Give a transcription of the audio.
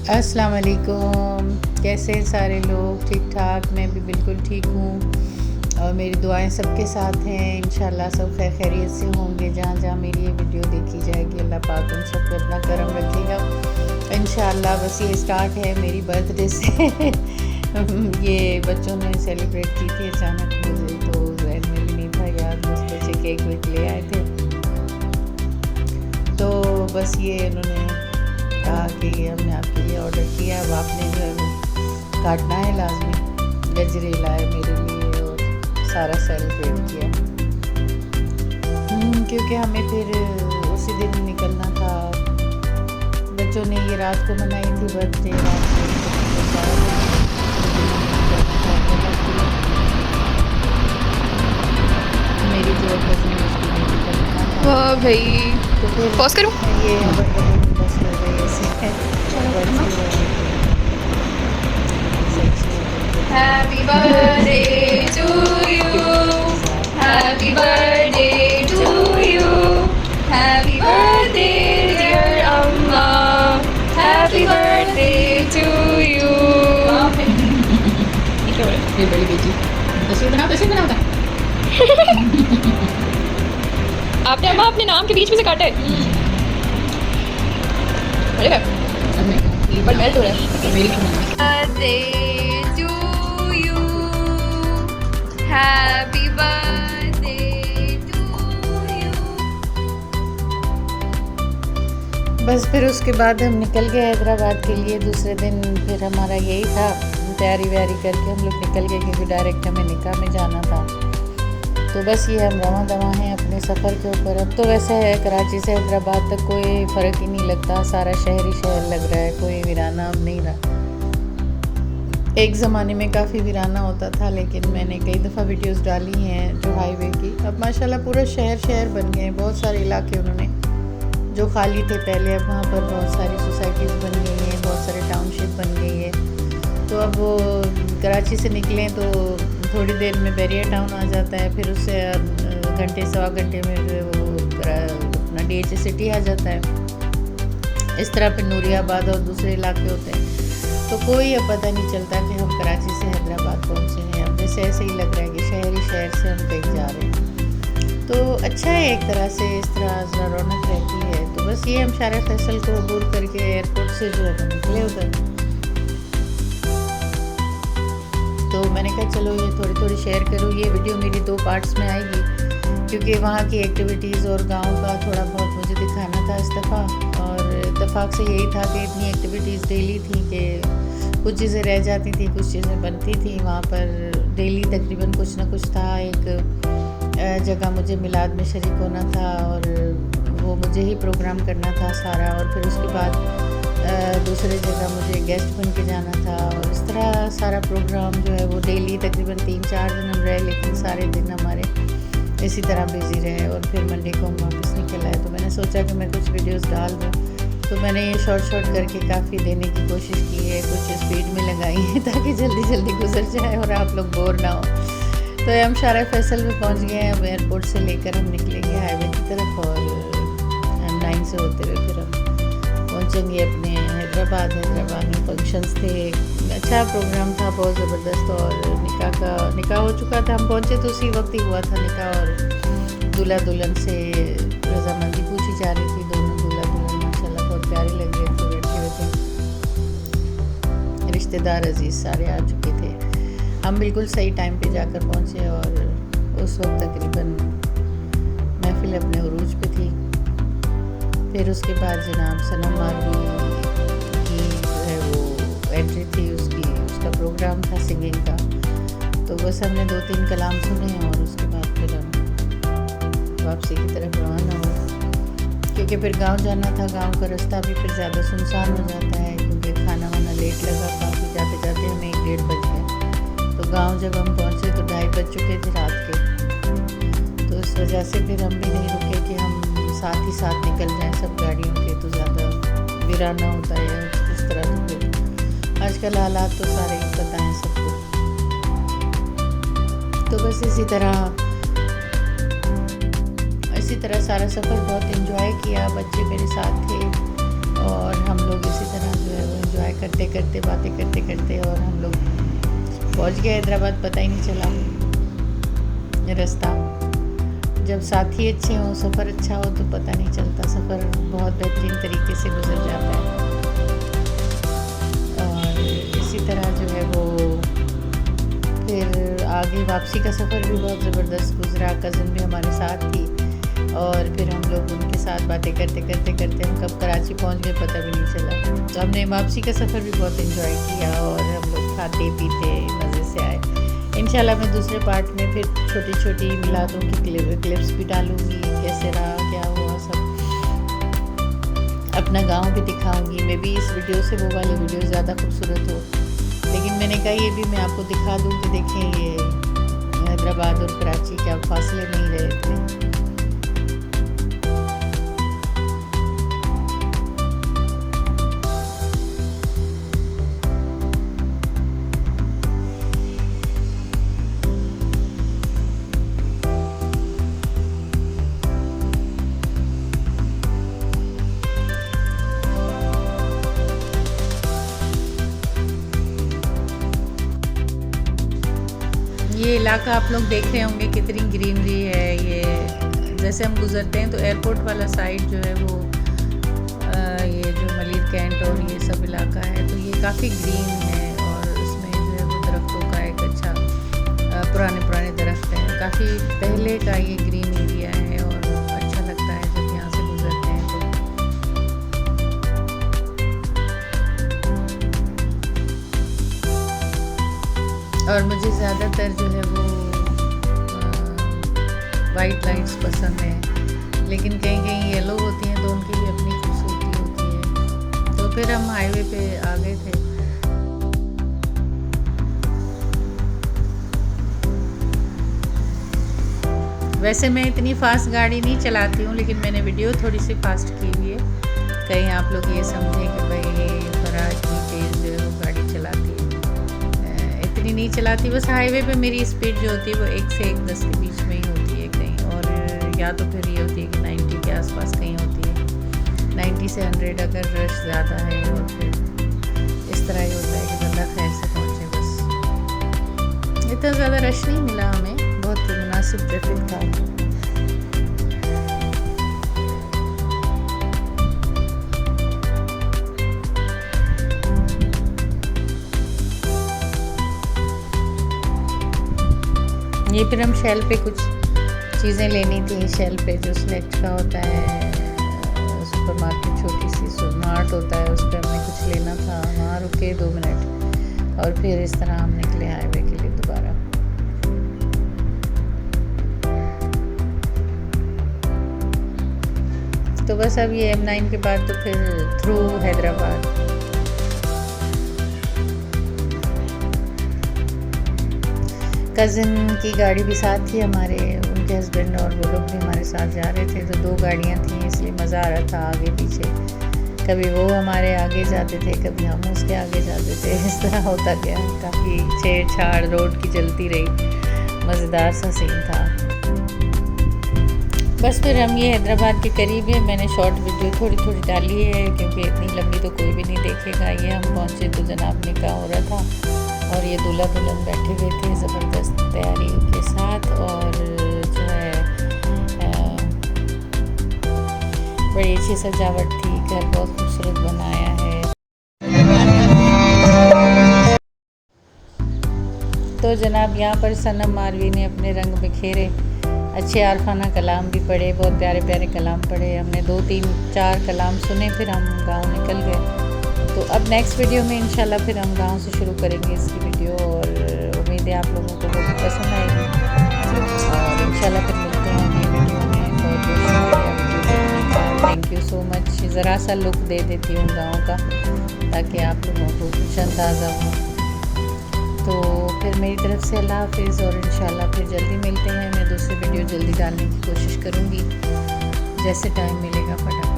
अस्सलाम वालेकुम। कैसे हैं सारे लोग? ठीक ठाक। मैं भी बिल्कुल ठीक हूँ और मेरी दुआएं सबके साथ हैं। इंशाल्लाह सब खैर खैरियत से होंगे। जहाँ जहाँ मेरी ये वीडियो देखी जाएगी अल्लाह पाक उन सब पे अपना करम रखेगा इंशाल्लाह। बस ये स्टार्ट है मेरी बर्थडे से ये बच्चों ने सेलिब्रेट की थी अचानक, मुझे तो जहन में भी नहीं था याद। बस बच्चे केक वेक ले आए थे तो बस ये उन्होंने कहा कि हमने आपके लिए ऑर्डर किया, अब आपने जो है वो काटना है लाजमी। गजरे लाए मेरे लिए और सारा सेलिब्रेट किया क्योंकि हमें फिर उसी दिन निकलना था। बच्चों ने ये रात को मनाई थी बर्थडे, रात को सारा मेरी जो कज़न है उसकी भी निकलना था। वाह भाई, तो फिर पॉज करूं? ये बस हो गई ऐसे Happy birthday to you. Happy birthday to you. Happy birthday dear Allah. Happy birthday to you. ये बड़ी बेटी तस्वीर बनाओ आपने अम्मा अपने नाम के बीच में से काटा है। अरे पर मेल्ट हो रहा है। मेरी Birthday to you. Happy birthday to you. बस फिर उसके बाद हम निकल गए हैदराबाद के लिए। दूसरे दिन फिर हमारा यही था, तैयारी व्यारी करके हम लोग निकल गए क्योंकि डायरेक्ट हमें निकाह में जाना था। तो बस ये हम रवां दवा हैं अपने सफ़र के ऊपर। अब तो वैसे है कराची से हैदराबाद तक कोई फ़र्क ही नहीं लगता, सारा शहर ही शहर लग रहा है, कोई वीराना अब नहीं रहा। एक ज़माने में काफ़ी वीराना होता था, लेकिन मैंने कई दफ़ा वीडियोस डाली हैं जो हाईवे की। अब माशाल्लाह पूरा शहर शहर बन गए हैं। बहुत सारे इलाके उन्होंने जो खाली थे पहले, अब वहाँ पर बहुत सारी सोसाइटीज़ बन गई हैं, बहुत सारे टाउनशिप बन गई है। तो अब वो कराची से निकलें तो थोड़ी देर में बैरिया टाउन आ जाता है, फिर उससे घंटे सवा घंटे में वो अपना DH सिटी आ जाता है। इस तरह फिर नूरियाबाद और दूसरे इलाके होते हैं, तो कोई अब पता नहीं चलता कि हम कराची से हैदराबाद पहुँचे हैं। अब जैसे ऐसे ही लग रहा है कि शहर ही शहर से हम कहीं जा रहे हैं। तो अच्छा है एक तरह से, इस तरह ज़रा रौनक रहती है। तो बस ये हम शारा फैसल को अबूर करके एयरपोर्ट से जो है निकले उधर। तो मैंने कहा चलो ये थोड़ी थोड़ी शेयर करूँ। ये वीडियो मेरी 2 पार्ट्स में आएगी क्योंकि वहाँ की एक्टिविटीज़ और गांव का थोड़ा बहुत मुझे दिखाना था इस दफ़ा। और इत्तेफाक से यही था कि इतनी एक्टिविटीज़ डेली थी कि कुछ चीज़ें रह जाती थी, कुछ चीज़ें बनती थी। वहाँ पर डेली तकरीबन कुछ ना कुछ था। एक जगह मुझे मिलाद में शरीक होना था और वो मुझे ही प्रोग्राम करना था सारा। और फिर उसके बाद दूसरी जगह मुझे गेस्ट बन के जाना था। और इस तरह सारा प्रोग्राम जो है वो डेली तकरीबन 3-4 दिन हम रहे, लेकिन सारे दिन हमारे इसी तरह बिज़ी रहे। और फिर मंडे को हम वापस निकल आए। तो मैंने सोचा कि मैं कुछ वीडियोस डाल दूँ, तो मैंने ये शॉर्ट करके काफ़ी देने की कोशिश की है, कुछ स्पीड में लगाई है ताकि जल्दी जल्दी गुजर जाए और आप लोग बोर ना हो। तो हम शारा फैसल में पहुँच गए हैं। अब एयरपोर्ट से लेकर हम निकलेंगे हाईवे की तरफ और M9 से होते हुए फिर हम पहुँचेंगे अपने हैदराबाद। हैदराबाद में फंक्शंस थे, अच्छा प्रोग्राम था, बहुत ज़बरदस्त। और निकाह हो चुका था। हम पहुँचे तो उसी वक्त ही हुआ था निकाह। और दूल्हा दुल्हन से रजामंदी पूछी जा रही थी। दोनों दूल्हा दुल्हन माशाल्लाह बहुत प्यारे लग रहे थे, बैठे हुए थे। रिश्तेदार अजीज़ सारे आ चुके थे। हम बिल्कुल सही टाइम पे जाकर पहुँचे और उस वक्त तकरीबन महफिल अपने उरूज पे थी। फिर उसके बाद जनाब सनम मारवी की जो है वो एंट्री थी, उसका प्रोग्राम था सिंगिंग का। तो बस हमने 2-3 कलाम सुने और उसके बाद फिर हम वापसी की तरफ रवाना हुए क्योंकि फिर गांव जाना था। गांव का रास्ता भी फिर ज़्यादा सुनसान हो जाता है क्योंकि खाना वाना लेट लगा, काफ़ी जाते जाते हमें 1-1:30 बज गए। तो गाँव जब हम पहुँचे तो 2:30 बज चुके थे रात के। तो इस वजह से फिर हम भी नहीं रुके कि हम साथ ही साथ निकल जाएं सब गाड़ियों के, तो ज़्यादा वीराना होता है इस तरह। तो फिर आजकल हालात तो सारे ही पता हैं सबको। तो बस इसी तरह सारा सफ़र बहुत एंजॉय किया। बच्चे मेरे साथ थे और हम लोग इसी तरह जो है वो एंजॉय करते और हम लोग पहुंच गए हैदराबाद। पता ही नहीं चला रास्ता। जब साथी अच्छे हों, सफ़र अच्छा हो तो पता नहीं चलता, सफ़र बहुत बेहतरीन तरीके से गुजर जाता है। और इसी तरह जो है वो फिर आगे वापसी का सफ़र भी बहुत ज़बरदस्त गुजरा। कज़न भी हमारे साथ थी और फिर हम लोग उनके साथ बातें करते हम कब कराची पहुंच गए पता भी नहीं चला। तो हमने वापसी का सफ़र भी बहुत एंजॉय किया और हम लोग खाते पीते मज़े से आए। इंशाल्लाह मैं दूसरे पार्ट में फिर छोटी मिलादों की क्लिप्स भी डालूँगी, कैसे रहा क्या हुआ सब। अपना गांव भी दिखाऊंगी। मे भी इस वीडियो से वो वाली वीडियो ज़्यादा खूबसूरत हो, लेकिन मैंने कहा ये भी मैं आपको दिखा दूँ कि देखें ये हैदराबाद और कराची क्या फासले नहीं रहे थे। ये इलाका आप लोग देख रहे होंगे कितनी ग्रीनरी है। ये जैसे हम गुज़रते हैं तो एयरपोर्ट वाला साइड जो है वो ये जो मलिर कैंट और ये सब इलाका है तो ये काफ़ी ग्रीन है और उसमें जो है वो दरख्तों का एक अच्छा पुराने दरख्त हैं। काफ़ी पहले का ये ग्रीन एरिया है और अच्छा लगता है जब यहाँ से गुज़रते हैं तो। और मुझे ज़्यादातर जो है वो वाइट लाइट्स पसंद है, लेकिन कहीं येलो होती हैं तो उनकी भी अपनी खूबसूरती होती है। तो फिर हम हाईवे पे आ गए थे। वैसे मैं इतनी फास्ट गाड़ी नहीं चलाती हूँ, लेकिन मैंने वीडियो थोड़ी सी फास्ट की हुई है, कहीं आप लोग ये समझें कि भाई फराह इतनी तेज़ जो है वो गाड़ी चलाती है। इतनी नहीं चलाती, बस हाईवे पे मेरी स्पीड जो होती है वो 1 से 1:10 के बीच में ही होती है कहीं, और या तो फिर ये होती है कि 90 के आसपास कहीं होती है। 90 से 100 अगर रश ज़्यादा है, और फिर इस तरह ही होता है कि बंदा खैर से पहुँचे। बस इतना ज़्यादा रश नहीं मिला हमें, बहुत मुनासिब ट्रैफिक था। ये फिर हम शेल पे कुछ चीज़ें लेनी थी। शेल पे जो सेलेक्ट का होता है सुपरमार्केट, छोटी सी मार्ट होता है, उस पर हमने कुछ लेना था। वहाँ रुके 2 मिनट और फिर इस तरह हम निकले हाईवे के लिए दोबारा। तो बस अब ये M9 के बाद तो फिर थ्रू हैदराबाद। कज़न की गाड़ी भी साथ थी हमारे, उनके हस्बैंड और वो लोग भी हमारे साथ जा रहे थे। तो 2 गाड़ियाँ थीं, इसलिए मज़ा आ रहा था आगे पीछे। कभी वो हमारे आगे जाते थे, कभी हम उसके आगे जाते थे। इस तरह होता गया, काफ़ी छेड़छाड़ रोड की चलती रही, मज़ेदार सा सीन था। बस फिर हम ये हैदराबाद के करीब है। मैंने शॉर्ट वीडियो थोड़ी डाली है क्योंकि इतनी लंबी तो कोई भी नहीं देखेगा। ये हम पहुँचे तो जनाब निकाह हो रहा था और ये दूल्हा दुल्हन बैठे हुए थे ज़बरदस्त तैयारी के साथ, और जो है बड़ी अच्छी सजावट थी। घर बहुत खूबसूरत बनाया है। तो जनाब यहाँ पर सनम मारवी ने अपने रंग बिखेरे, अच्छे आरफाना कलाम भी पढ़े, बहुत प्यारे कलाम पढ़े। हमने 2, 3, 4 कलाम सुने, फिर हम गाँव निकल गए। तो अब नेक्स्ट वीडियो में इंशाल्लाह फिर हम गाँव से शुरू करेंगे इसकी वीडियो, और उम्मीद है आप लोगों को बहुत पसंद आएगी। और इंशाल्लाह फिर मिलते हैं नई वीडियो में। बहुत शुक्रिया वीडियो देखने का, थैंक यू सो मच। ज़रा सा लुक दे देती हूँ गाँव का ताकि आप लोगों को कुछ अंदाज़ा हो। तो फिर मेरी तरफ से अल्लाह हाफिज़, और इंशाल्लाह फिर जल्दी मिलते हैं। मैं दूसरी वीडियो जल्दी डालने की कोशिश करूँगी, जैसे टाइम मिलेगा फटाफट।